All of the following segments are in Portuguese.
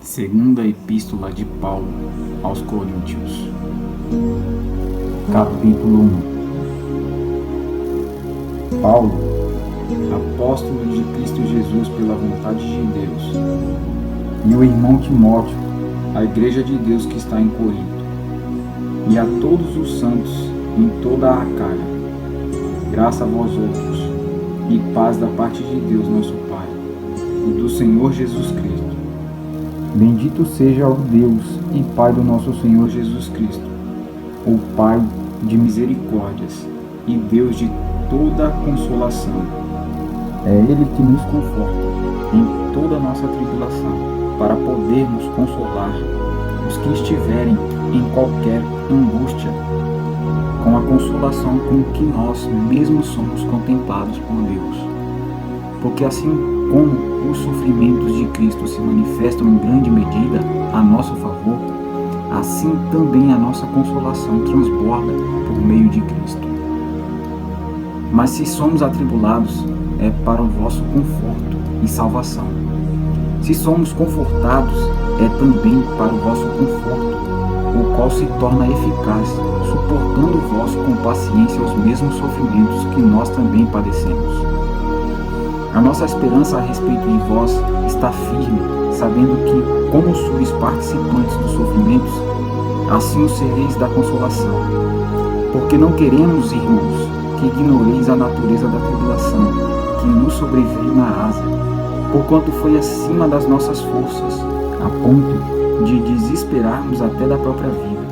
Segunda Epístola de Paulo aos Coríntios, capítulo 1. Paulo, apóstolo de Cristo Jesus pela vontade de Deus, e o irmão Timóteo, a igreja de Deus que está em Corinto, e a todos os santos em toda a Acaia, graça a vós outros, e paz da parte de Deus nosso Pai, e do Senhor Jesus Cristo. Bendito seja o Deus e Pai do nosso Senhor Jesus Cristo, o Pai de misericórdias e Deus de toda consolação. É Ele que nos conforta em toda a nossa tribulação, para podermos consolar os que estiverem em qualquer angústia, com a consolação com que nós mesmos somos contemplados por Deus. Porque assim como os sofrimentos de Cristo se manifestam em grande medida a nosso favor, assim também a nossa consolação transborda por meio de Cristo. Mas se somos atribulados, é para o vosso conforto e salvação. Se somos confortados, é também para o vosso conforto, o qual se torna eficaz, suportando vós com paciência os mesmos sofrimentos que nós também padecemos. A nossa esperança a respeito de vós está firme, sabendo que, como sois participantes dos sofrimentos, assim o sereis da consolação. Porque não queremos, irmãos, que ignoreis a natureza da tribulação que nos sobreveio na Ásia, porquanto foi acima das nossas forças, a ponto de desesperarmos até da própria vida.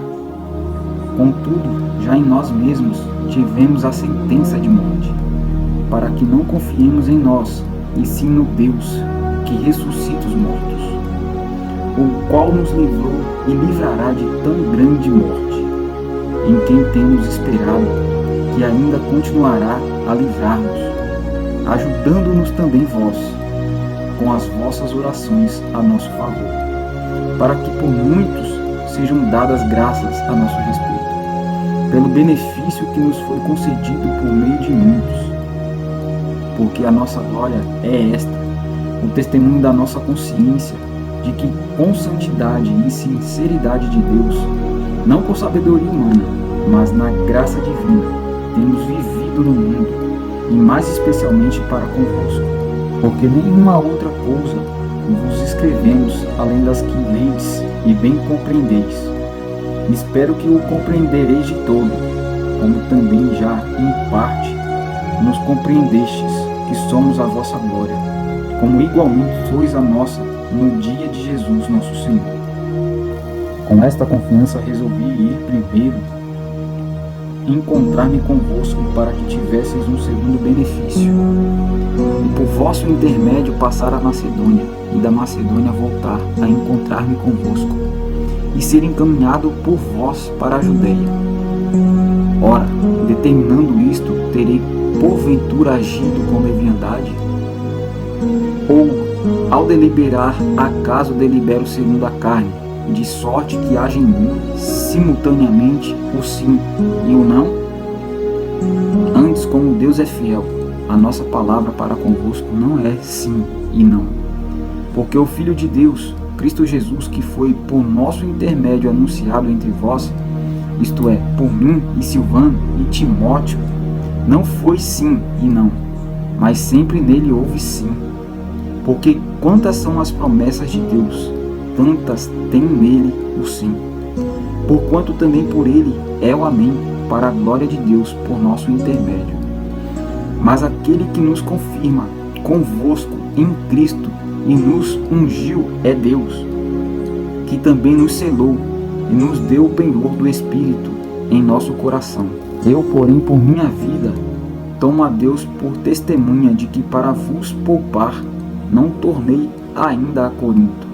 Contudo, já em nós mesmos tivemos a sentença de morte, para que não confiemos em nós, e sim no Deus, que ressuscita os mortos, o qual nos livrou e livrará de tão grande morte, em quem temos esperado, que ainda continuará a livrar-nos, ajudando-nos também vós, com as vossas orações a nosso favor, para que por muitos sejam dadas graças a nosso respeito, pelo benefício que nos foi concedido por meio de muitos. Porque a nossa glória é esta, o testemunho da nossa consciência, de que com santidade e sinceridade de Deus, não por sabedoria humana, mas na graça divina, temos vivido no mundo, e mais especialmente para convosco. Porque nenhuma outra coisa vos escrevemos, além das que ledes e bem compreendeis. Espero que o compreendereis de todo, como também já, em parte, nos compreendestes, que somos a vossa glória, como igualmente sois a nossa no dia de Jesus nosso Senhor. Com esta confiança resolvi ir primeiro encontrar-me convosco, para que tivesseis um segundo benefício, e por vosso intermédio passar a Macedônia, e da Macedônia voltar a encontrar-me convosco, e ser encaminhado por vós para a Judeia. Ora, determinando isto, terei porventura agido com leviandade? Ou, ao deliberar, acaso delibero segundo a carne, de sorte que haja em mim, simultaneamente, o sim e o não? Antes, como Deus é fiel, a nossa palavra para convosco não é sim e não. Porque o Filho de Deus, Cristo Jesus, que foi por nosso intermédio anunciado entre vós, isto é, por mim e Silvano e Timóteo, não foi sim e não, mas sempre nele houve sim. Porque quantas são as promessas de Deus, tantas tem nele o sim. Porquanto também por ele é o amém, para a glória de Deus por nosso intermédio. Mas aquele que nos confirma convosco em Cristo e nos ungiu é Deus, que também nos selou e nos deu o penhor do Espírito em nosso coração. Eu, porém, por minha vida, tomo a Deus por testemunha de que para vos poupar, não tornei ainda a Corinto.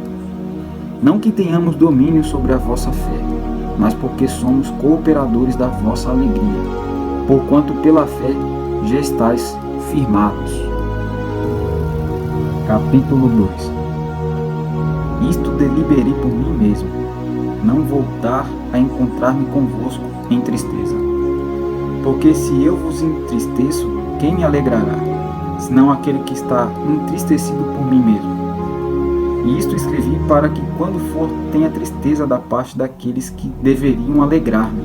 Não que tenhamos domínio sobre a vossa fé, mas porque somos cooperadores da vossa alegria, porquanto pela fé já estáis firmados. Capítulo 2. Isto deliberei por mim mesmo, não voltar a encontrar-me convosco em tristeza. Porque se eu vos entristeço, quem me alegrará, senão aquele que está entristecido por mim mesmo? E isto escrevi para que, quando for, tenha tristeza da parte daqueles que deveriam alegrar-me,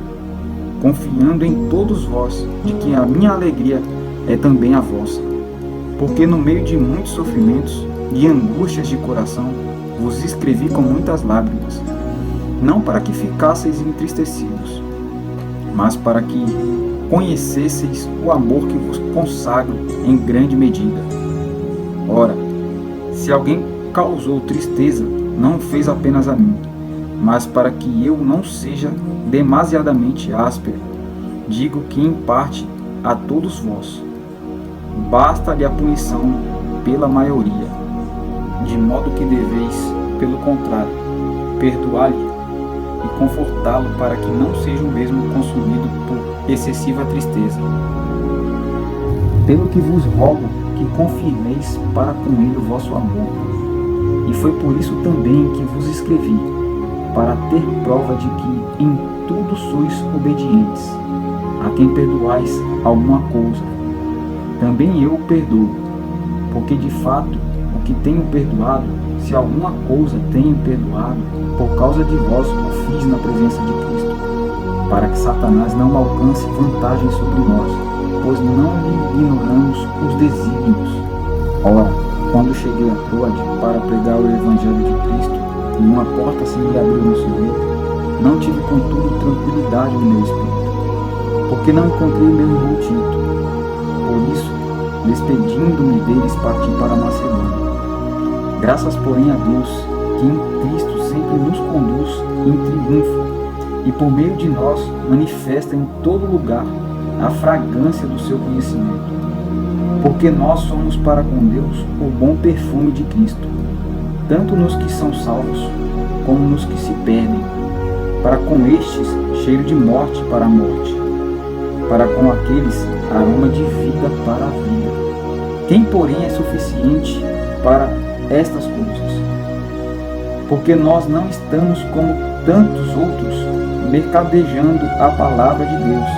confiando em todos vós, de que a minha alegria é também a vossa. Porque no meio de muitos sofrimentos e angústias de coração, vos escrevi com muitas lágrimas, não para que ficasseis entristecidos, mas para que conhecesseis o amor que vos consagro em grande medida. Ora, se alguém causou tristeza, não o fez apenas a mim, mas para que eu não seja demasiadamente áspero, digo que em parte a todos vós. Basta-lhe a punição pela maioria, de modo que deveis, pelo contrário, perdoar-lhe e confortá-lo para que não seja o mesmo consumido por excessiva tristeza. Pelo que vos rogo que confirmeis para com ele o vosso amor. E foi por isso também que vos escrevi, para ter prova de que em tudo sois obedientes, a quem perdoais alguma coisa. Também eu o perdoo, porque de fato o que tenho perdoado, se alguma coisa tenho perdoado, por causa de vós o fiz na presença de Cristo, para que Satanás não alcance vantagem sobre nós, pois não lhe ignoramos os desígnios. Ora, quando cheguei a Troade para pregar o Evangelho de Cristo, e uma porta se me abriu no Senhor, não tive contudo tranquilidade no meu espírito, porque não encontrei meu irmão Tito. Por isso, despedindo-me deles, parti para a Macedônia. Graças, porém, a Deus, que em Cristo sempre nos conduz em triunfo, e por meio de nós manifesta em todo lugar a fragrância do seu conhecimento. Porque nós somos para com Deus o bom perfume de Cristo, tanto nos que são salvos, como nos que se perdem. Para com estes, cheiro de morte para a morte, para com aqueles, aroma de vida para a vida. Quem, porém, é suficiente para estas coisas? Porque nós não estamos como tantos outros, mercadejando a palavra de Deus.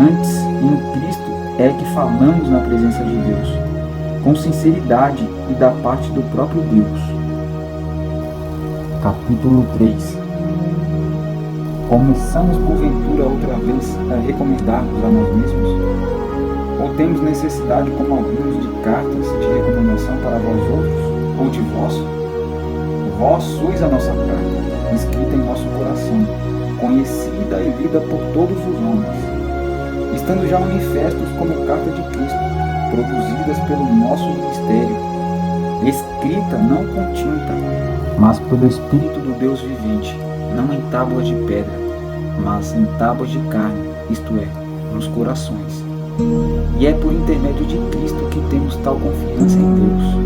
Antes, em Cristo é que falamos na presença de Deus, com sinceridade e da parte do próprio Deus. Capítulo 3. Começamos porventura outra vez a recomendar-vos a nós mesmos? Ou temos necessidade, como alguns, de cartas de recomendação para vós outros, ou de vós? Vós sois a nossa carta, escrita em nosso coração, conhecida e lida por todos os homens, estando já manifestos como carta de Cristo, produzidas pelo nosso ministério, escrita não com tinta, mas pelo Espírito do Deus vivente, não em tábuas de pedra, mas em tábuas de carne, isto é, nos corações. E é por intermédio de Cristo que temos tal confiança em Deus.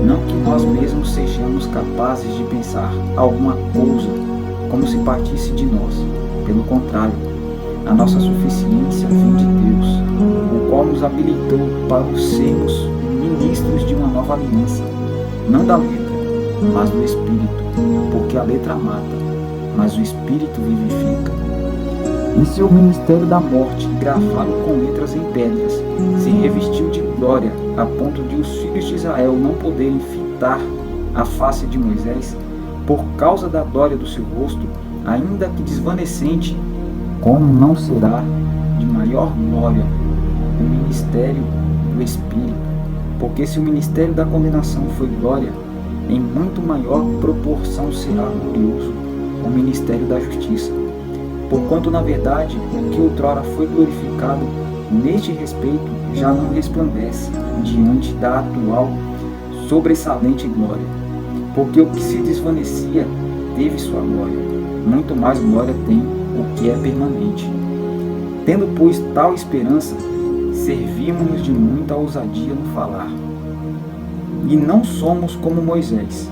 Não que nós mesmos sejamos capazes de pensar alguma coisa como se partisse de nós. Pelo contrário, a nossa suficiência vem de Deus, o qual nos habilitou para sermos ministros de uma nova aliança, não da letra, mas do Espírito, porque a letra mata, mas o Espírito vivifica. E se o ministério da morte, gravado com letras em pedras, se revestiu de glória, a ponto de os filhos de Israel não poderem fitar a face de Moisés, por causa da glória do seu rosto, ainda que desvanecente, como não será de maior glória o ministério do Espírito? Porque se o ministério da condenação foi glória, em muito maior proporção será glorioso o ministério da justiça. Porquanto, na verdade, o que outrora foi glorificado neste respeito já não resplandece diante da atual sobressalente glória. Porque o que se desvanecia teve sua glória, muito mais glória tem o que é permanente. Tendo, pois, tal esperança, servimos-nos de muita ousadia no falar. E não somos como Moisés,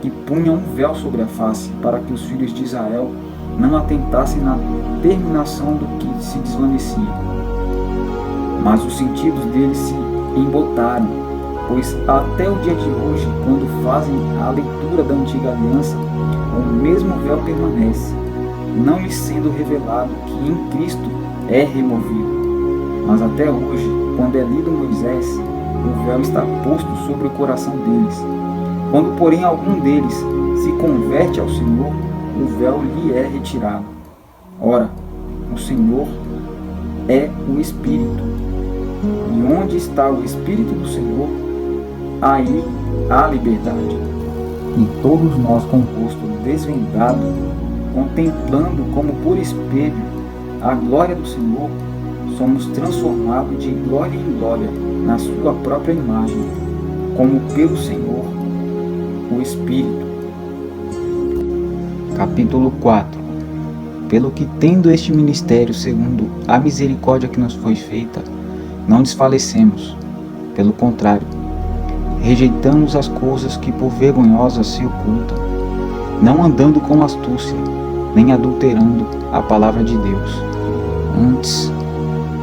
que punha um véu sobre a face, para que os filhos de Israel não atentassem na terminação do que se desvanecia. Mas os sentidos deles se embotaram, pois até o dia de hoje, quando fazem a leitura da antiga aliança, o mesmo véu permanece, não lhes sendo revelado que em Cristo é removido. Mas até hoje, quando é lido Moisés, o véu está posto sobre o coração deles, Quando, porém, algum deles se converte ao Senhor, o véu lhe é retirado. Ora, o Senhor é o Espírito, e onde está o Espírito do Senhor, aí há liberdade. E todos nós, com o rosto desvendado, contemplando como por espelho a glória do Senhor, somos transformados de glória em glória na sua própria imagem, como pelo Senhor, o Espírito. Capítulo 4. Pelo que, tendo este ministério segundo a misericórdia que nos foi feita, não desfalecemos. Pelo contrário, rejeitamos as coisas que por vergonhosas se ocultam, não andando com astúcia, nem adulterando a palavra de Deus. Antes,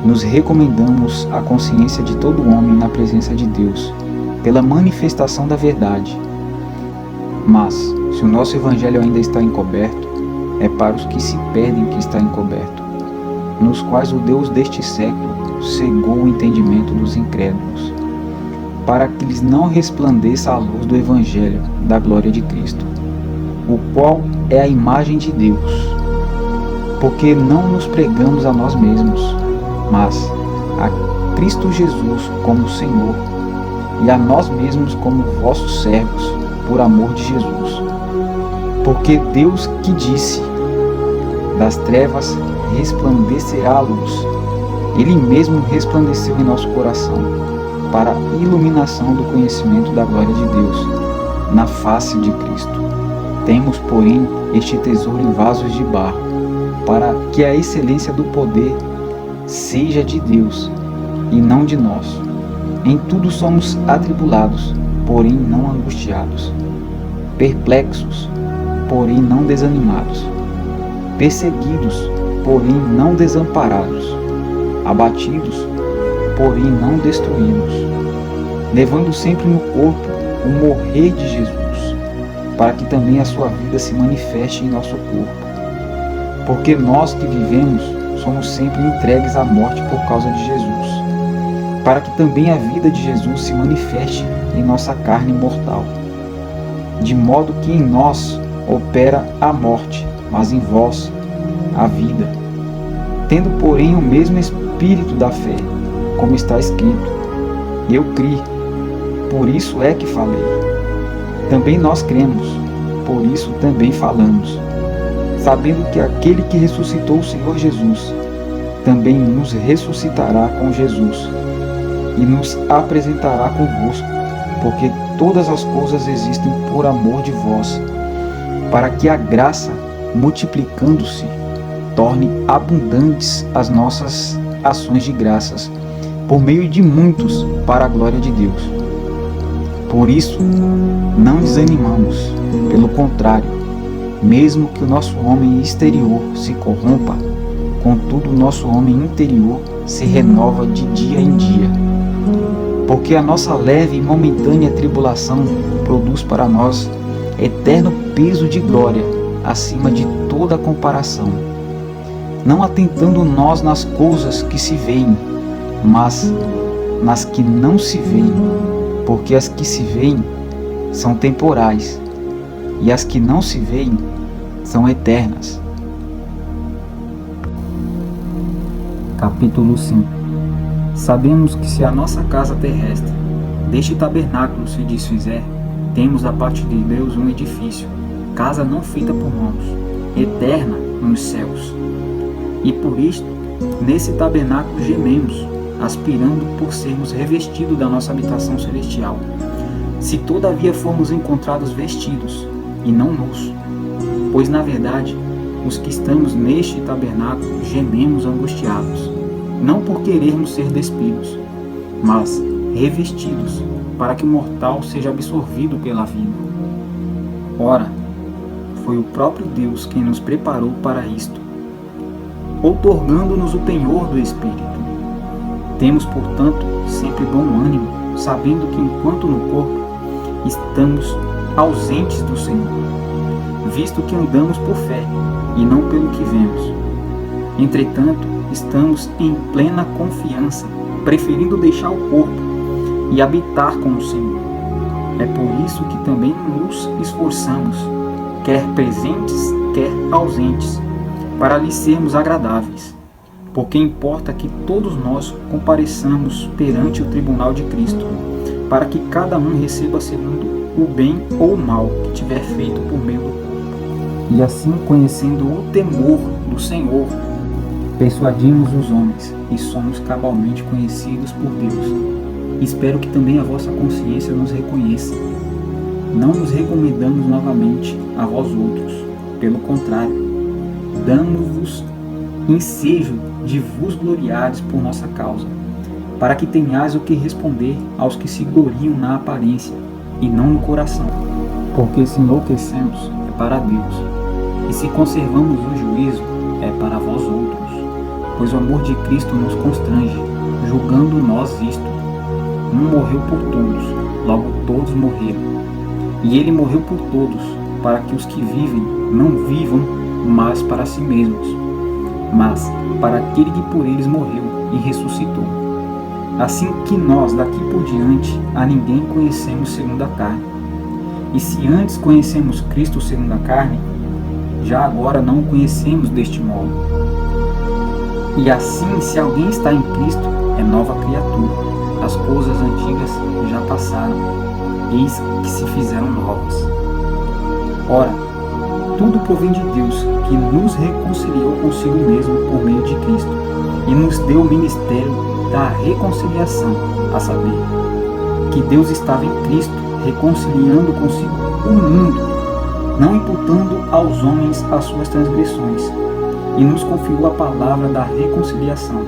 nos recomendamos a consciência de todo homem na presença de Deus, pela manifestação da verdade. Mas, se o nosso evangelho ainda está encoberto, é para os que se perdem que está encoberto, nos quais o Deus deste século cegou o entendimento dos incrédulos, para que lhes não resplandeça a luz do evangelho da glória de Cristo, o qual é a imagem de Deus. Porque não nos pregamos a nós mesmos, mas a Cristo Jesus como Senhor, e a nós mesmos como vossos servos, por amor de Jesus. Porque Deus que disse, das trevas resplandecerá a luz, Ele mesmo resplandeceu em nosso coração, para a iluminação do conhecimento da glória de Deus, na face de Cristo. Temos, porém, este tesouro em vasos de barro, para que a excelência do poder seja de Deus, e não de nós. Em tudo somos atribulados, porém não angustiados, perplexos, porém não desanimados, perseguidos, porém não desamparados, abatidos, porém não destruídos, levando sempre no corpo o morrer de Jesus, para que também a sua vida se manifeste em nosso corpo. Porque nós que vivemos somos sempre entregues à morte por causa de Jesus, para que também a vida de Jesus se manifeste em nossa carne mortal. De modo que em nós opera a morte, mas em vós a vida. Tendo, porém, o mesmo espírito da fé, como está escrito, eu criei, por isso é que falei. Também nós cremos, por isso também falamos, sabendo que aquele que ressuscitou o Senhor Jesus, também nos ressuscitará com Jesus, e nos apresentará convosco, porque todas as coisas existem por amor de vós, para que a graça, multiplicando-se, torne abundantes as nossas ações de graças, por meio de muitos, para a glória de Deus. Por isso, não desanimamos, pelo contrário, mesmo que o nosso homem exterior se corrompa, contudo o nosso homem interior se renova de dia em dia. Porque a nossa leve e momentânea tribulação produz para nós eterno peso de glória acima de toda comparação, não atentando nós nas coisas que se veem, mas nas que não se veem, porque as que se veem são temporais, e as que não se veem são eternas. Capítulo 5. Sabemos que se a nossa casa terrestre, deste tabernáculo se desfizer, temos da parte de Deus um edifício, casa não feita por mãos, eterna nos céus. E por isto, nesse tabernáculo gememos, aspirando por sermos revestidos da nossa habitação celestial. Se todavia formos encontrados vestidos, e não nus, pois na verdade, os que estamos neste tabernáculo gememos angustiados, não por querermos ser despidos, mas revestidos, para que o mortal seja absorvido pela vida. Ora, foi o próprio Deus quem nos preparou para isto, outorgando-nos o penhor do Espírito. Temos, portanto, sempre bom ânimo, sabendo que enquanto no corpo estamos ausentes do Senhor, visto que andamos por fé e não pelo que vemos. Entretanto, estamos em plena confiança, preferindo deixar o corpo e habitar com o Senhor. É por isso que também nos esforçamos, quer presentes, quer ausentes, para lhe sermos agradáveis. Porque importa que todos nós compareçamos perante o tribunal de Cristo, para que cada um receba segundo o bem ou o mal que tiver feito por meio do corpo. E assim, conhecendo o temor do Senhor, persuadimos os homens e somos cabalmente conhecidos por Deus. Espero que também a vossa consciência nos reconheça. Não nos recomendamos novamente a vós outros. Pelo contrário, damos-vos ensejo de vos gloriares por nossa causa, para que tenhais o que responder aos que se gloriam na aparência e não no coração. Porque se enlouquecemos, é para Deus, e se conservamos o juízo, é para vós outros. Pois o amor de Cristo nos constrange, julgando nós isto: um morreu por todos, logo todos morreram. E ele morreu por todos, para que os que vivem não vivam mais para si mesmos, mas para aquele que por eles morreu e ressuscitou. Assim que nós daqui por diante a ninguém conhecemos segundo a carne. E se antes conhecemos Cristo segundo a carne, já agora não o conhecemos deste modo. E assim, se alguém está em Cristo, é nova criatura. As coisas antigas já passaram, eis que se fizeram novas. Ora, tudo provém de Deus, que nos reconciliou consigo mesmo por meio de Cristo, e nos deu o ministério da reconciliação, a saber, que Deus estava em Cristo, reconciliando consigo o mundo, não imputando aos homens as suas transgressões, e nos confiou a palavra da reconciliação,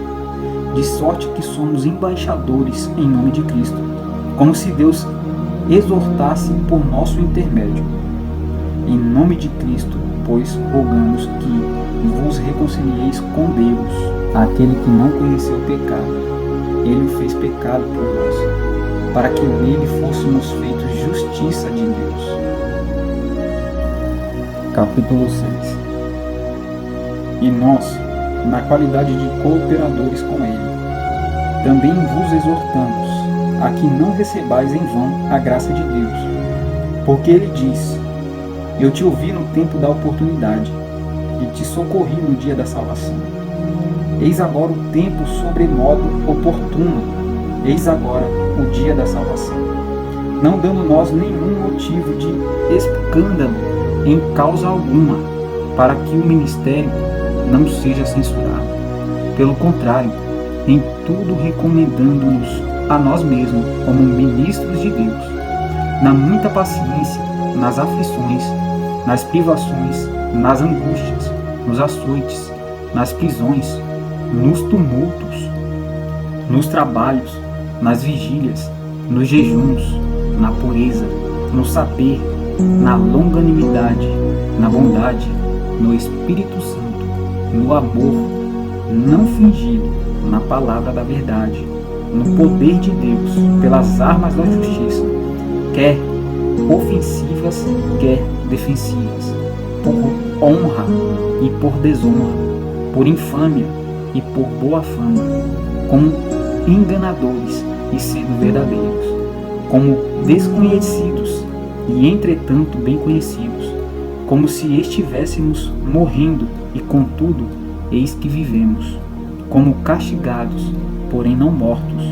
de sorte que somos embaixadores em nome de Cristo, como se Deus exortasse por nosso intermédio. Em nome de Cristo, pois, rogamos que vos reconcilieis com Deus. Aquele que não conheceu o pecado, ele o fez pecado por nós, para que nele fôssemos feitos justiça de Deus. Capítulo 6. E nós, na qualidade de cooperadores com ele, também vos exortamos a que não recebais em vão a graça de Deus. Porque ele diz: eu te ouvi no tempo da oportunidade, e te socorri no dia da salvação. Eis agora o tempo sobremodo oportuno, eis agora o dia da salvação. Não dando nós nenhum motivo de escândalo em causa alguma, para que o ministério não seja censurado. Pelo contrário, em tudo recomendando-nos a nós mesmos como ministros de Deus, na muita paciência, nas aflições, nas privações, nas angústias, nos açoites, nas prisões, nos tumultos, nos trabalhos, nas vigílias, nos jejuns, na pureza, no saber, na longanimidade, na bondade, no Espírito Santo, no amor, não fingido, na palavra da verdade, no poder de Deus, pelas armas da justiça, quer ofensivas, quer defensivas, por honra e por desonra, por infâmia e por boa fama, como enganadores e sendo verdadeiros, como desconhecidos e entretanto bem conhecidos, como se estivéssemos morrendo e contudo eis que vivemos, como castigados, porém não mortos,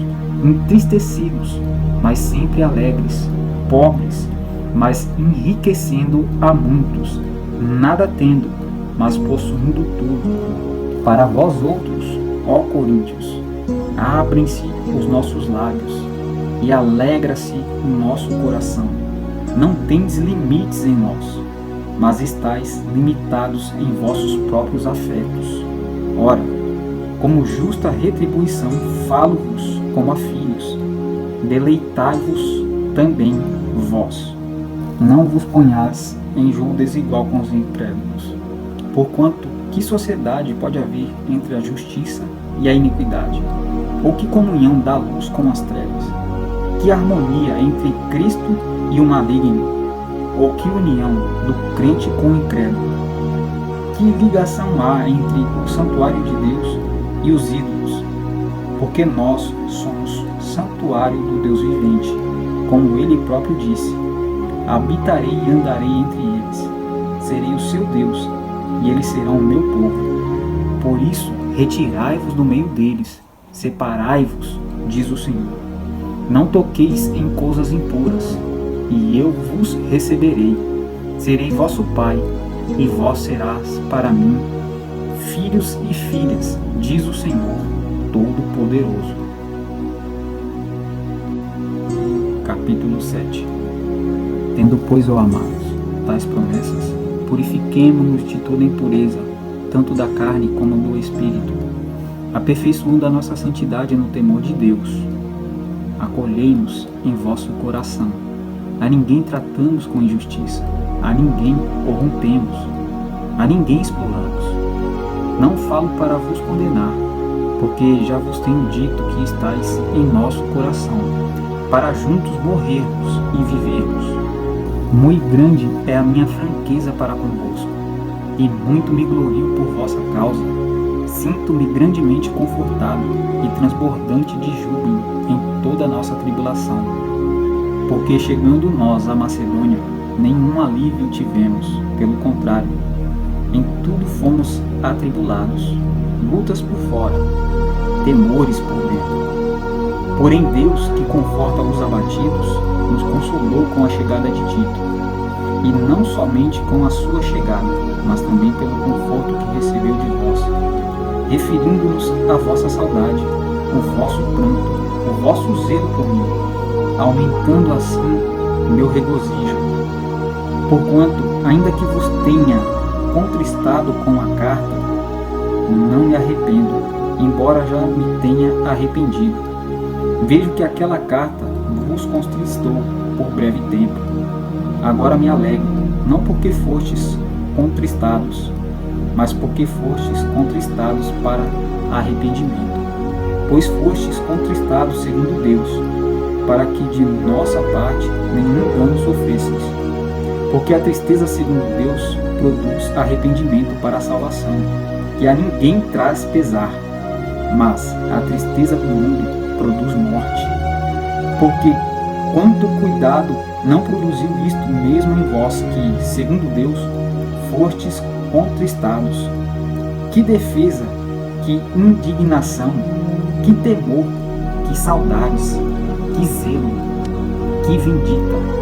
entristecidos, mas sempre alegres, pobres, mas enriquecendo a muitos, nada tendo, mas possuindo tudo. Para vós outros, ó Coríntios, abrem-se os nossos lábios e alegra-se o nosso coração. Não tendes limites em nós, mas estáis limitados em vossos próprios afetos. Ora, como justa retribuição falo-vos como a filhos, deleitai-vos também vós. Não vos ponhais em julgo desigual com os incrédulos, porquanto que sociedade pode haver entre a justiça e a iniquidade? Ou que comunhão da luz com as trevas? Que harmonia entre Cristo e o maligno? Ou que união do crente com o incrédulo? Que ligação há entre o santuário de Deus e os ídolos? Porque nós somos santuário do Deus vivente, como ele próprio disse: habitarei e andarei entre eles, serei o seu Deus, e eles serão o meu povo. Por isso, retirai-vos do meio deles, separai-vos, diz o Senhor. Não toqueis em coisas impuras, e eu vos receberei. Serei vosso pai, e vós serás para mim filhos e filhas, diz o Senhor Todo-Poderoso. Capítulo 7. Tendo, pois, ó amados, tais promessas, purifiquemo-nos de toda impureza, tanto da carne como do espírito, aperfeiçoando a nossa santidade no temor de Deus. Acolhei-nos em vosso coração. A ninguém tratamos com injustiça, a ninguém corrompemos, a ninguém exploramos. Não falo para vos condenar, porque já vos tenho dito que estáis em nosso coração, para juntos morrermos e vivermos. Muito grande é a minha franqueza para convosco, e muito me glorio por vossa causa. Sinto-me grandemente confortado e transbordante de júbilo em toda a nossa tribulação, porque chegando nós à Macedônia, nenhum alívio tivemos, pelo contrário, em tudo fomos atribulados, lutas por fora, temores por dentro. Porém Deus, que conforta os abatidos, nos consolou com a chegada de Tito, e não somente com a sua chegada, mas também pelo conforto que recebeu de vós, referindo-nos à vossa saudade, o vosso pranto, o vosso zelo por mim, aumentando assim o meu regozijo. Porquanto, ainda que vos tenha contristado com a carta, não me arrependo, embora já me tenha arrependido. Vejo que aquela carta vos contristou por breve tempo. Agora me alegro, não porque fostes contristados, mas porque fostes contristados para arrependimento. Pois fostes contristados segundo Deus, para que de nossa parte nenhum dano sofresseis. Porque a tristeza segundo Deus produz arrependimento para a salvação, que a ninguém traz pesar, mas a tristeza do mundo produz morte. Porque quanto cuidado não produziu isto mesmo em vós que, segundo Deus, fostes contristados? Que defesa, que indignação, que temor, que saudades, que zelo, que vindita.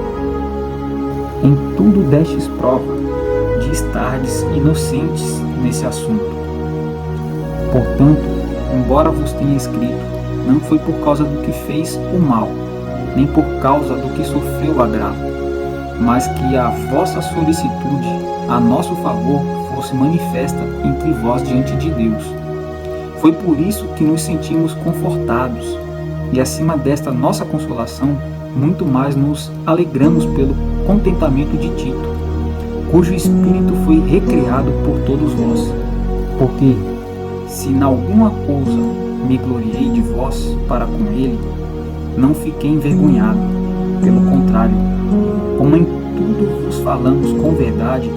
Em tudo destes prova de estardes inocentes nesse assunto. Portanto, embora vos tenha escrito, não foi por causa do que fez o mal, nem por causa do que sofreu o agravo, mas que a vossa solicitude a nosso favor fosse manifesta entre vós diante de Deus. Foi por isso que nos sentimos confortados, e acima desta nossa consolação, muito mais nos alegramos pelo contentamento de Tito, cujo espírito foi recriado por todos vós. Porque, se em alguma coisa me gloriei de vós para com ele, não fiquei envergonhado, pelo contrário, como em tudo vos falamos com verdade,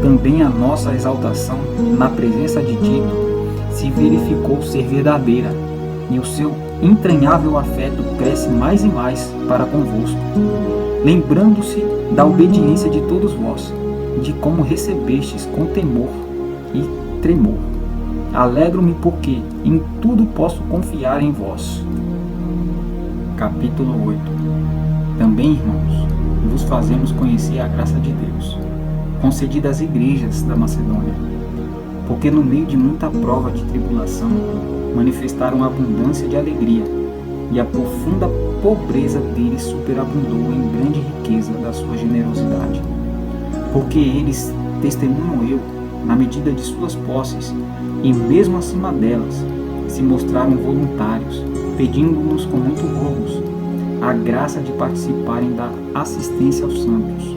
também a nossa exaltação na presença de Tito se verificou ser verdadeira, e o seu entranhável afeto cresce mais e mais para convosco, lembrando-se da obediência de todos vós, de como recebestes com temor e tremor. Alegro-me porque em tudo posso confiar em vós. Capítulo 8. Também, irmãos, vos fazemos conhecer a graça de Deus, concedida às igrejas da Macedônia, porque no meio de muita prova de tribulação, manifestaram abundância de alegria, e a profunda pobreza deles superabundou em grande riqueza da sua generosidade. Porque eles, testemunho eu, na medida de suas posses, e mesmo acima delas, se mostraram voluntários, pedindo-nos com muito rogos a graça de participarem da assistência aos santos.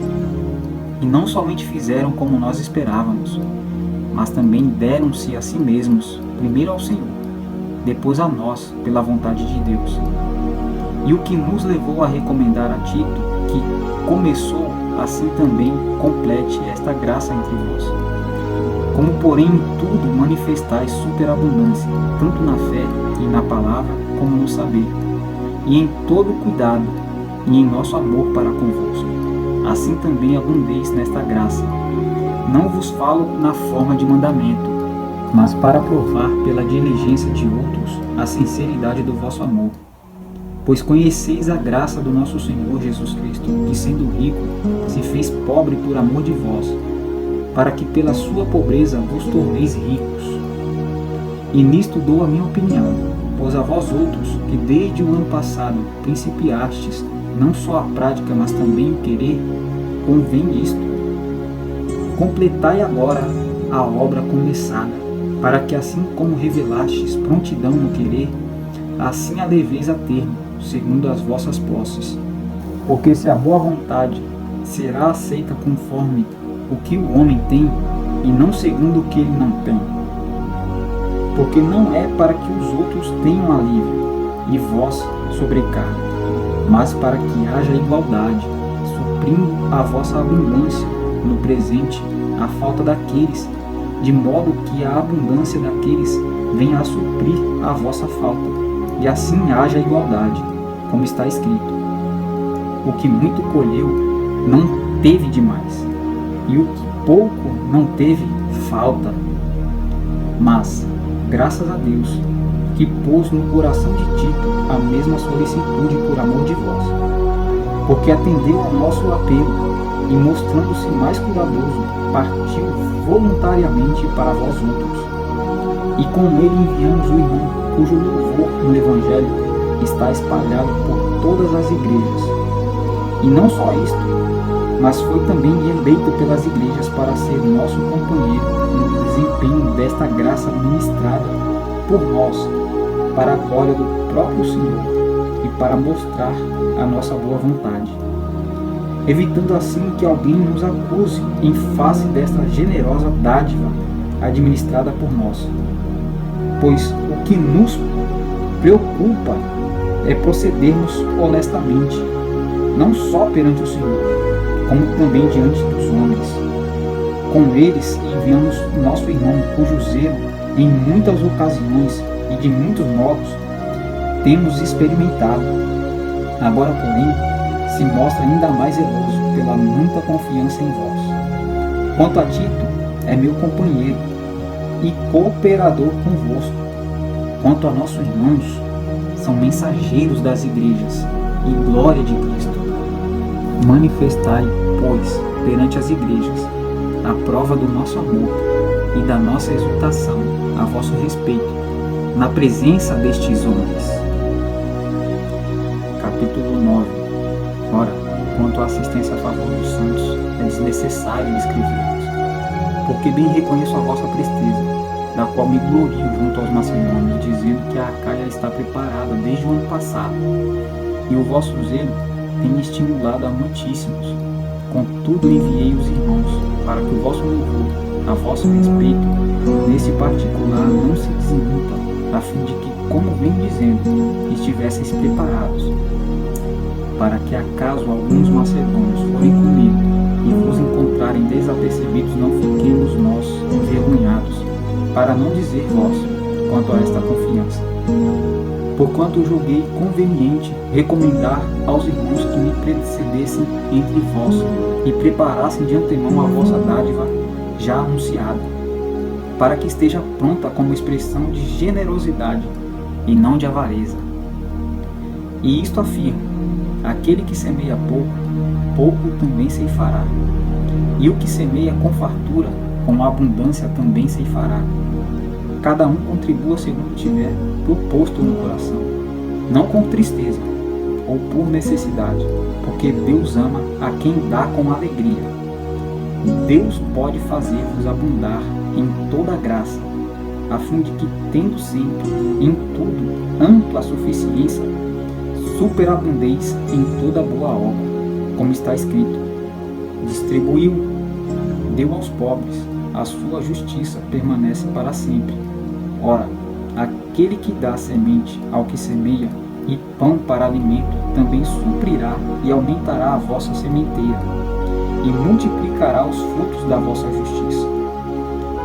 E não somente fizeram como nós esperávamos, mas também deram-se a si mesmos, primeiro ao Senhor, depois a nós, pela vontade de Deus. E o que nos levou a recomendar a Tito, que começou, assim também complete esta graça entre vós. Como porém em tudo manifestais superabundância, tanto na fé e na palavra, como no saber, e em todo cuidado e em nosso amor para convosco. Assim também abundeis nesta graça. Não vos falo na forma de mandamento, mas para provar pela diligência de outros a sinceridade do vosso amor. Pois conheceis a graça do nosso Senhor Jesus Cristo, que sendo rico, se fez pobre por amor de vós, para que pela sua pobreza vos torneis ricos. E nisto dou a minha opinião, pois a vós outros, que desde o ano passado principiastes, não só a prática, mas também o querer, convém isto: completai agora a obra começada, para que assim como revelastes prontidão no querer, assim a leveis a termo, segundo as vossas posses. Porque se a boa vontade será aceita conforme o que o homem tem, e não segundo o que ele não tem. Porque não é para que os outros tenham alívio, e vós sobrecarga, mas para que haja igualdade, suprindo a vossa abundância no presente a falta daqueles, de modo que a abundância daqueles venha a suprir a vossa falta, e assim haja igualdade, como está escrito: o que muito colheu não teve demais, e o que pouco não teve falta. Mas, graças a Deus, que pôs no coração de Tito a mesma solicitude por amor de vós, porque atendeu ao nosso apelo, e mostrando-se mais cuidadoso, partiu voluntariamente para vós outros. E com ele enviamos o irmão, cujo louvor no Evangelho está espalhado por todas as igrejas. E não só isto, mas foi também eleito pelas igrejas para ser nosso companheiro no desempenho desta graça ministrada por nós, para a glória do próprio Senhor e para mostrar a nossa boa vontade, evitando assim que alguém nos acuse em face desta generosa dádiva administrada por nós. Pois o que nos preocupa é procedermos honestamente, não só perante o Senhor, como também diante dos homens. Com eles enviamos nosso irmão, cujo zelo, em muitas ocasiões e de muitos modos, temos experimentado. Agora, porém, se mostra ainda mais zeloso pela muita confiança em vós. Quanto a Tito, é meu companheiro e cooperador convosco. Quanto a nossos irmãos, são mensageiros das igrejas e glória de Cristo. Manifestai, pois, perante as igrejas, a prova do nosso amor e da nossa exultação a vosso respeito, na presença destes homens. Capítulo 9. Ora, quanto à assistência a favor dos santos, é desnecessário escrever-vos, porque bem reconheço a vossa presteza, da qual me glorio junto aos macedônios, dizendo que a Acaia está preparada desde o ano passado, e o vosso zelo tem estimulado a muitíssimos. Contudo enviei os irmãos, para que o vosso louvor, a vosso respeito, nesse particular não se desimita, a fim de que, como venho dizendo, estivesseis preparados, para que acaso alguns macedônios forem comigo e vos encontrarem desapercebidos, não fiquemos nós envergonhados, para não dizer vós, quanto a esta confiança. Porquanto julguei conveniente recomendar aos irmãos que me precedessem entre vós e preparassem de antemão a vossa dádiva já anunciada, para que esteja pronta como expressão de generosidade e não de avareza. E isto afirmo: aquele que semeia pouco, pouco também ceifará, e o que semeia com fartura, com abundância também ceifará. Cada um contribua segundo tiver proposto no coração, não com tristeza ou por necessidade, porque Deus ama a quem dá com alegria. Deus pode fazer-vos abundar em toda graça, a fim de que, tendo sempre em tudo ampla suficiência, superabundeis em toda boa obra, como está escrito: distribuiu, deu aos pobres, a sua justiça permanece para sempre. Ora, aquele que dá semente ao que semeia e pão para alimento também suprirá e aumentará a vossa sementeira, e multiplicará os frutos da vossa justiça,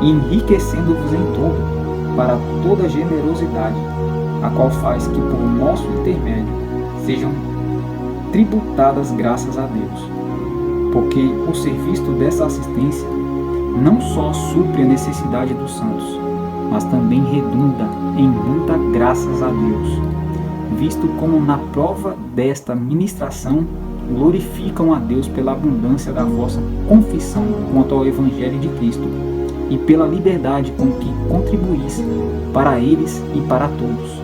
enriquecendo-vos em todo, para toda generosidade, a qual faz que por nosso intermédio sejam tributadas graças a Deus, porque o serviço dessa assistência não só supre a necessidade dos santos, mas também redunda em muita graças a Deus, visto como na prova desta ministração glorificam a Deus pela abundância da vossa confissão quanto ao Evangelho de Cristo e pela liberdade com que contribuís para eles e para todos,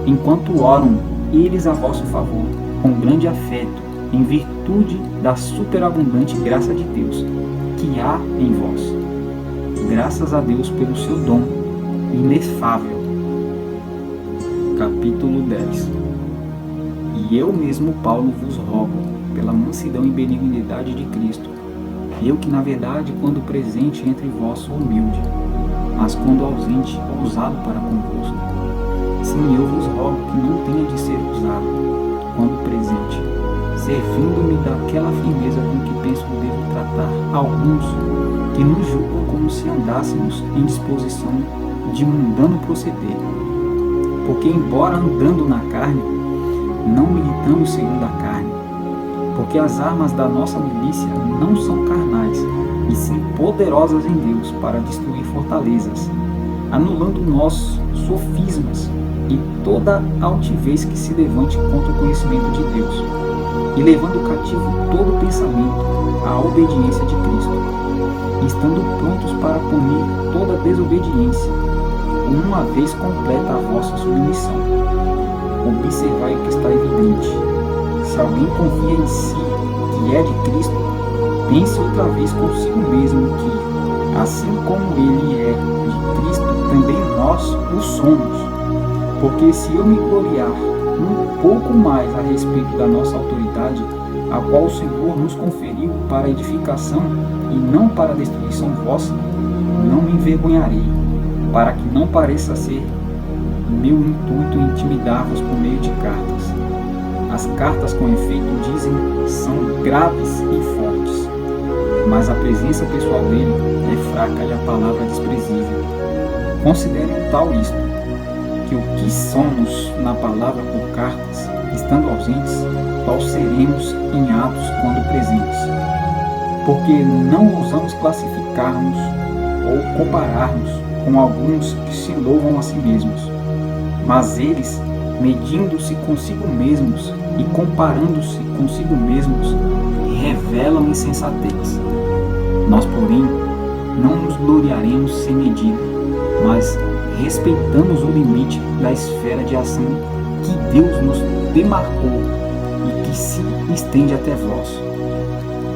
enquanto oram eles a vosso favor, com grande afeto, em virtude da superabundante graça de Deus que há em vós. Graças a Deus pelo seu dom inefável. Capítulo 10. E eu mesmo, Paulo, vos rogo, pela mansidão e benignidade de Cristo, eu que na verdade, quando presente entre vós, sou humilde, mas quando ausente, ousado para convosco. Sim, eu vos rogo que não tenha de ser usado, quando presente, servindo-me daquela firmeza com que penso que devo tratar alguns que nos julgam como se andássemos em disposição de mundano proceder. Porque embora andando na carne, não militamos segundo a carne, porque as armas da nossa milícia não são carnais, e sim poderosas em Deus para destruir fortalezas, anulando nossos sofismas e toda altivez que se levante contra o conhecimento de Deus, e levando cativo todo pensamento à obediência de Cristo, estando prontos para punir toda desobediência, uma vez completa a vossa submissão. Observai o que está evidente. Se alguém confia em si que é de Cristo, pense outra vez consigo mesmo que, assim como ele é de Cristo, também nós o somos. Porque se eu me gloriar um pouco mais a respeito da nossa autoridade, a qual o Senhor nos conferiu para edificação e não para destruição vossa, não me envergonharei, para que não pareça ser meu intuito intimidar-vos por meio de cartas. As cartas, com efeito, dizem, são graves e fortes, mas a presença pessoal dele é fraca e a palavra desprezível. Considerem tal isto, que o que somos na palavra por cartas, estando ausentes, tal seremos em atos quando presentes. Porque não ousamos classificar-nos ou compararmos com alguns que se louvam a si mesmos, mas eles, medindo-se consigo mesmos e comparando-se consigo mesmos, revelam insensatez. Nós, porém, não nos gloriaremos sem medida, mas respeitamos o limite da esfera de ação que Deus nos demarcou e que se estende até vós.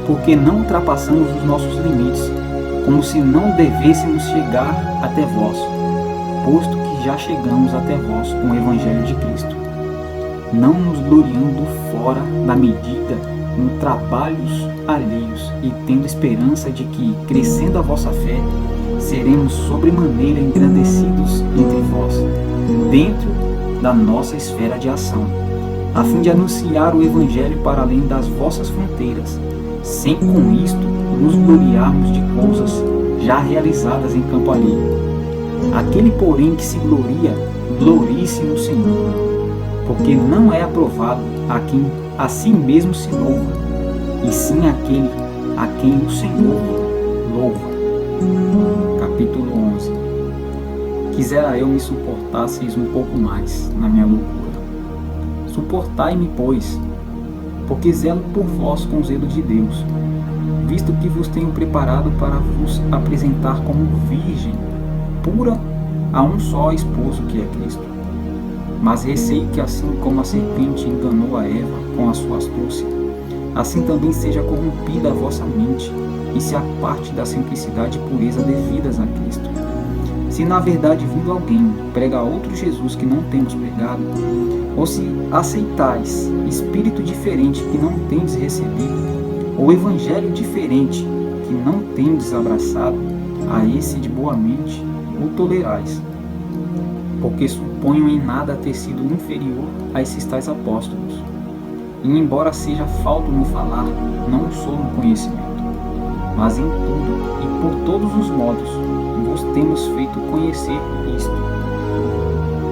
Porque não ultrapassamos os nossos limites, como se não devêssemos chegar até vós, posto que já chegamos até vós com o Evangelho de Cristo, não nos gloriando fora da medida em trabalhos alheios e tendo esperança de que, crescendo a vossa fé, seremos sobremaneira engrandecidos entre vós, dentro da nossa esfera de ação, a fim de anunciar o Evangelho para além das vossas fronteiras, sem com isto nos gloriarmos de coisas já realizadas em campo alheio. Aquele, porém, que se gloria, glorie-se no Senhor, porque não é aprovado a quem a si mesmo se louva, e sim aquele a quem o Senhor louva. Capítulo 11. Quisera eu me suportasseis um pouco mais na minha loucura. Suportai-me, pois, porque zelo por vós com zelo de Deus, visto que vos tenho preparado para vos apresentar como virgem pura a um só esposo, que é Cristo. Mas receio que, assim como a serpente enganou a Eva com a sua astúcia, assim também seja corrompida a vossa mente e se aparte da simplicidade e pureza devidas a Cristo. Se na verdade vindo alguém prega outro Jesus que não temos pregado, ou se aceitais espírito diferente que não tendes recebido, ou evangelho diferente que não tendes abraçado, a esse de boa mente o tolerais, porque suponho em nada ter sido inferior a esses tais apóstolos. E embora seja falto no falar, não sou no conhecimento, mas em tudo e por todos os modos vos temos feito conhecer isto.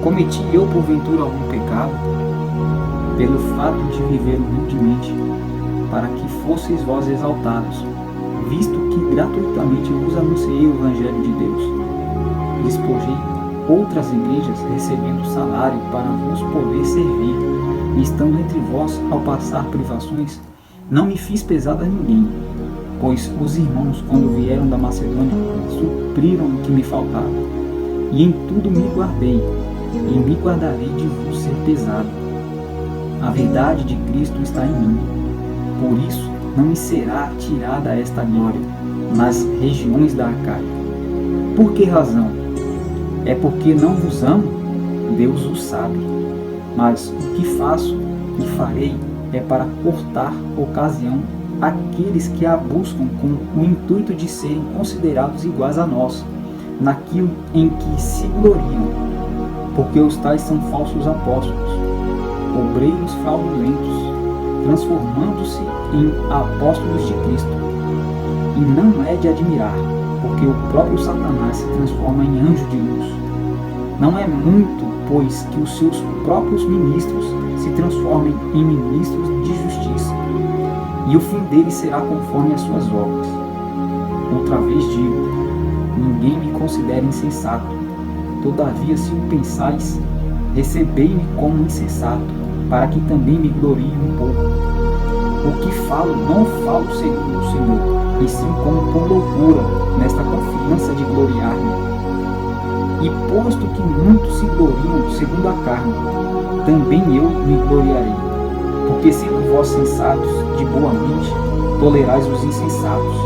Cometi eu porventura algum pecado? pelo fato de viver humildemente, para que fosseis vós exaltados, visto que gratuitamente vos anunciei o Evangelho de Deus. Despojei outras igrejas recebendo salário para vos poder servir, e estando entre vós ao passar privações, não me fiz pesado a ninguém, pois os irmãos, quando vieram da Macedônia, supriram o que me faltava, e em tudo me guardei, e me guardarei de vos ser pesado. A verdade de Cristo está em mim, por isso não me será tirada esta glória nas regiões da Acaia. Por que razão? É porque não vos amo? Deus o sabe. Mas o que faço e farei é para cortar ocasião àqueles que a buscam com o intuito de serem considerados iguais a nós, naquilo em que se gloriam, porque os tais são falsos apóstolos, obreiros fraudulentos, transformando-se em apóstolos de Cristo. E não é de admirar, porque o próprio Satanás se transforma em anjo de luz. Não é muito, pois, que os seus próprios ministros se transformem em ministros de justiça, e o fim deles será conforme as suas obras. Outra vez digo, ninguém me considera insensato. Todavia, se o pensais, recebei-me como insensato, para que também me glorie um pouco. O que falo, não falo segundo o Senhor, e sim como por loucura, nesta confiança de gloriar-me. E posto que muitos se gloriam segundo a carne, também eu me gloriarei. Porque sendo vós sensatos de boa mente, tolerais os insensatos.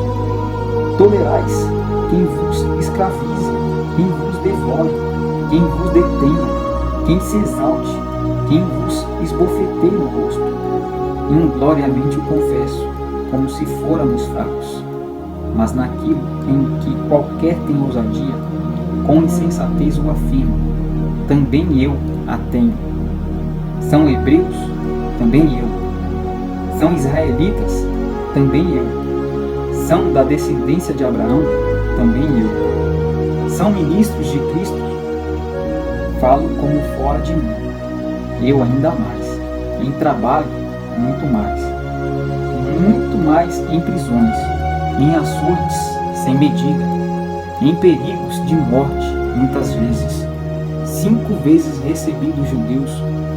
Tolerais quem vos escravize, quem vos devore, quem vos detenha, quem se exalte, quem vos esbofeteie no rosto. Ingloriamente o confesso, como se fôramos fracos. Mas naquilo em que qualquer tem ousadia, com insensatez o afirmo, também eu a tenho. São hebreus? Também eu. São israelitas? Também eu. São da descendência de Abraão? Também eu. São ministros de Cristo? Falo como fora de mim. Eu ainda mais. Em trabalho, muito mais. Muito mais em prisões, em açoites sem medida, em perigos de morte, muitas vezes. 5 vezes recebi dos judeus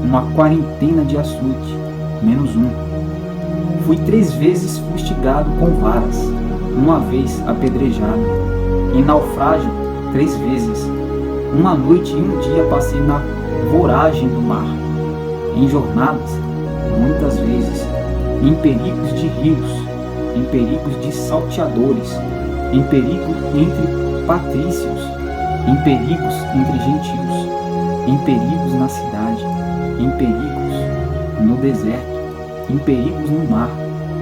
uma quarentena de açoite, menos um. Fui 3 vezes fustigado com varas, uma vez apedrejado. Em naufrágio, 3 vezes. Uma noite e um dia passei na voragem do mar. Em jornadas, muitas vezes. Em perigos de rios, em perigos de salteadores, em perigo entre patrícios, em perigos entre gentios, em perigos na cidade, em perigos no deserto, em perigos no mar,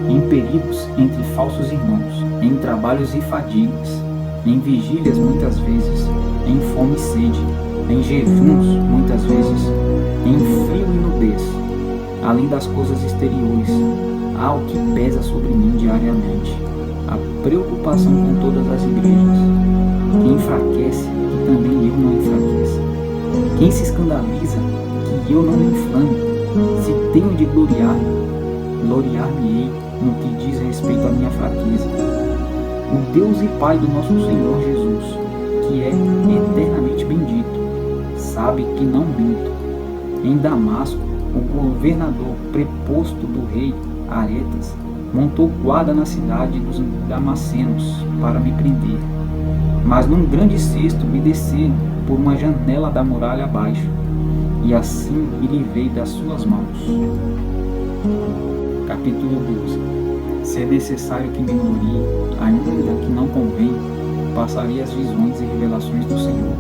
em perigos entre falsos irmãos, em trabalhos e fadigas, em vigílias muitas vezes, em fome e sede, em jejuns muitas vezes, em frio e nudez, além das coisas exteriores. Há o que pesa sobre mim diariamente, a preocupação com todas as igrejas. Quem enfraquece, que também eu não enfraqueça. Quem se escandaliza, que eu não me inflame. Se tenho de gloriar-me, gloriar-me-ei no que diz respeito à minha fraqueza. O Deus e Pai do nosso Senhor Jesus, que é eternamente bendito, sabe que não minto. Em Damasco, o governador preposto do rei Aretas montou guarda na cidade dos Damascenos para me prender, mas num grande cesto me desceram por uma janela da muralha abaixo, e assim me livrei das suas mãos. Capítulo 12. Se é necessário que me glorie, ainda que não convém, passarei as visões e revelações do Senhor.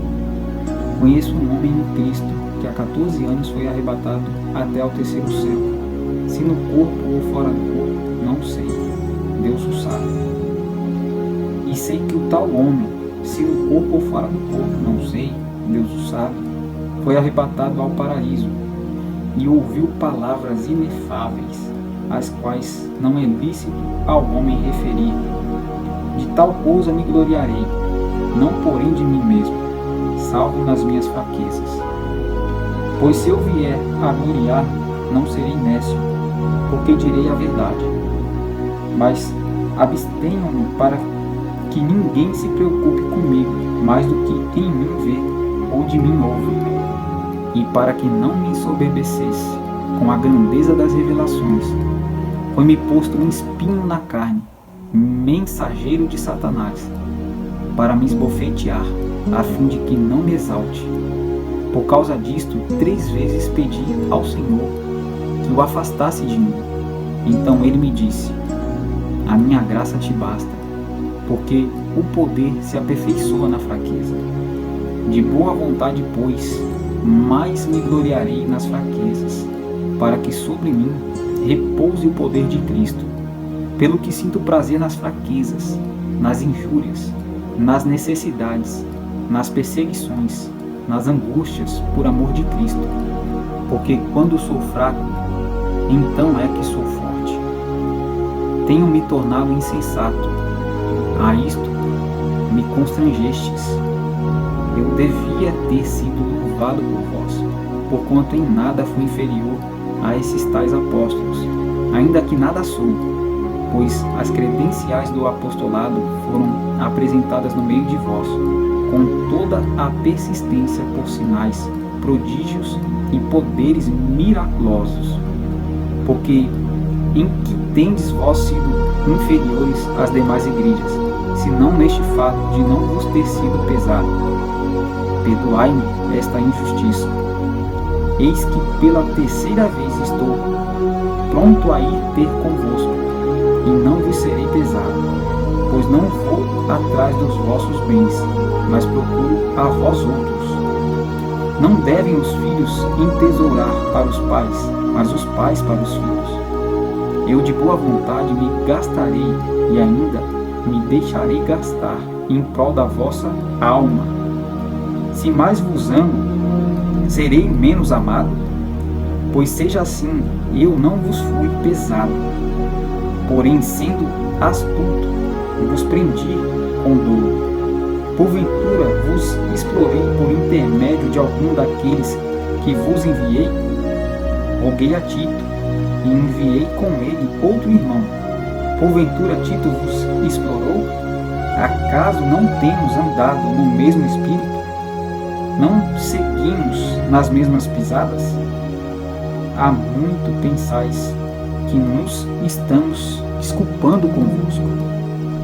Conheço um homem em Cristo que há 14 anos foi arrebatado até ao 3º céu. Se no corpo ou fora do corpo, não sei. Deus o sabe. E sei que o tal homem, se no corpo ou fora do corpo, não sei, Deus o sabe, foi arrebatado ao paraíso e ouviu palavras inefáveis, as quais não é lícito ao homem referir. De tal coisa me gloriarei, não porém de mim mesmo, salvo nas minhas fraquezas. Pois se eu vier a gloriar, não serei nécio, porque direi a verdade. Mas abstenham-me para que ninguém se preocupe comigo mais do que em mim vê ou de mim ouve, e para que não me ensoberbecesse com a grandeza das revelações. Foi-me posto um espinho na carne, mensageiro de Satanás, para me esbofetear, a fim de que não me exalte. Por causa disto, 3 vezes pedi ao Senhor que o afastasse de mim. Então ele me disse: a minha graça te basta, porque o poder se aperfeiçoa na fraqueza. De boa vontade, pois, mais me gloriarei nas fraquezas, para que sobre mim repouse o poder de Cristo. Pelo que sinto prazer nas fraquezas, nas injúrias, nas necessidades, nas perseguições, nas angústias por amor de Cristo. Porque quando sou fraco, então é que sou forte. Tenho me tornado insensato. A isto me constrangestes. Eu devia ter sido louvado por vós, porquanto em nada fui inferior a esses tais apóstolos, ainda que nada sou, pois as credenciais do apostolado foram apresentadas no meio de vós, com toda a persistência por sinais, prodígios e poderes miraculosos. Porque em que tendes vós sido inferiores às demais igrejas, senão neste fato de não vos ter sido pesado? Perdoai-me esta injustiça. Eis que pela 3ª vez estou pronto a ir ter convosco, e não vos serei pesado, pois não vou atrás dos vossos bens, mas procuro a vós outros. Não devem os filhos entesourar para os pais, mas os pais para os filhos. Eu de boa vontade me gastarei e ainda me deixarei gastar em prol da vossa alma. Se mais vos amo, serei menos amado? Pois seja assim, eu não vos fui pesado. Porém, sendo astuto, vos prendi com dolo. Porventura vos explorei por intermédio de algum daqueles que vos enviei? Roguei a Tito, e enviei com ele outro irmão. Porventura Tito vos explorou? Acaso não temos andado no mesmo espírito? Não seguimos nas mesmas pisadas? Há muito pensais que nos estamos desculpando convosco.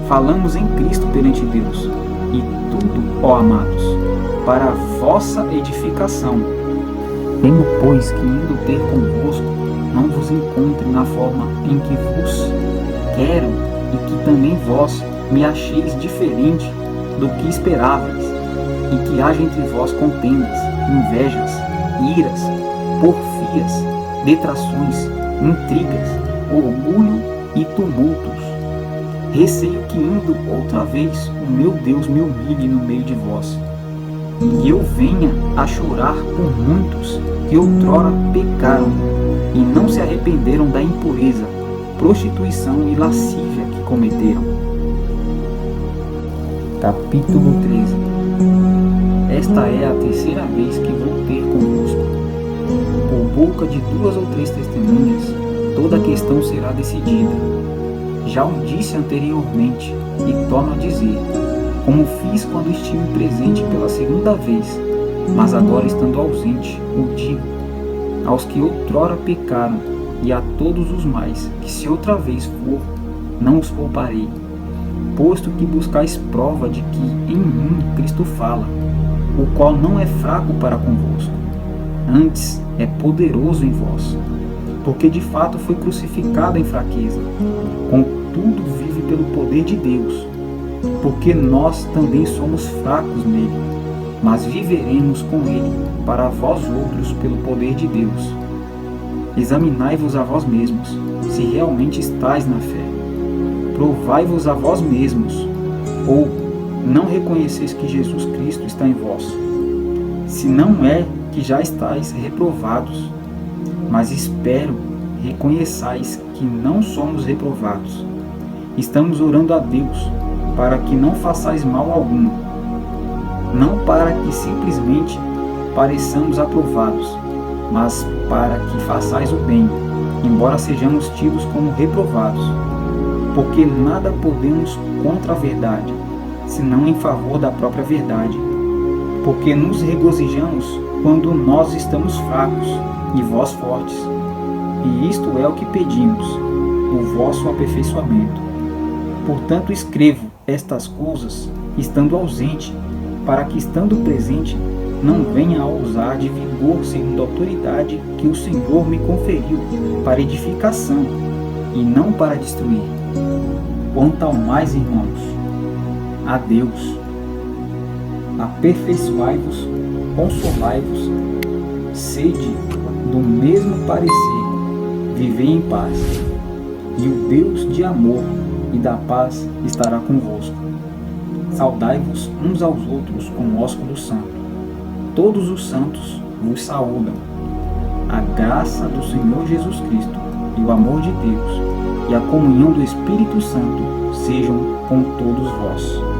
Falamos em Cristo perante Deus, e tudo, ó amados, para a vossa edificação. Temo, pois, que indo ter convosco, não vos encontre na forma em que vos quero, e que também vós me acheis diferente do que esperáveis, e que haja entre vós contendas, invejas, iras, porfias, detrações, intrigas, orgulho e tumultos. Receio que indo outra vez o meu Deus me humilhe no meio de vós, e eu venha a chorar por muitos que outrora pecaram e não se arrependeram da impureza, prostituição e lascívia que cometeram. Capítulo 13. Esta é a 3ª vez que vou ter convosco. Por boca de 2 ou 3 testemunhas, toda a questão será decidida. Já o disse anteriormente, e torno a dizer, como fiz quando estive presente pela 2ª vez, mas agora estando ausente, o digo, aos que outrora pecaram, e a todos os mais, que se outra vez for, não os pouparei, posto que buscais prova de que em mim Cristo fala, o qual não é fraco para convosco, antes é poderoso em vós, porque de fato foi crucificado em fraqueza, contudo vive pelo poder de Deus, porque nós também somos fracos nele, mas viveremos com ele para vós outros pelo poder de Deus. Examinai-vos a vós mesmos, se realmente estáis na fé. Provai-vos a vós mesmos, ou não reconheceis que Jesus Cristo está em vós? Se não é que já estáis reprovados, mas espero reconheçais que não somos reprovados. Estamos orando a Deus para que não façais mal algum, não para que simplesmente pareçamos aprovados, mas para que façais o bem, embora sejamos tidos como reprovados. Porque nada podemos contra a verdade, senão em favor da própria verdade. Porque nos regozijamos quando nós estamos fracos e vós fortes. E isto é o que pedimos, o vosso aperfeiçoamento. Portanto, escrevo estas coisas estando ausente, para que, estando presente, não venha a usar de vigor segundo a autoridade que o Senhor me conferiu, para edificação, e não para destruir. Quanto ao mais, irmãos, a Deus, aperfeiçoai-vos, consolai-vos, sede do mesmo parecer, vivei em paz, e o Deus de amor e da paz estará convosco. Saudai-vos uns aos outros com o ósculo santo. Todos os santos vos saúdam. A graça do Senhor Jesus Cristo e o amor de Deus e a comunhão do Espírito Santo sejam com todos vós.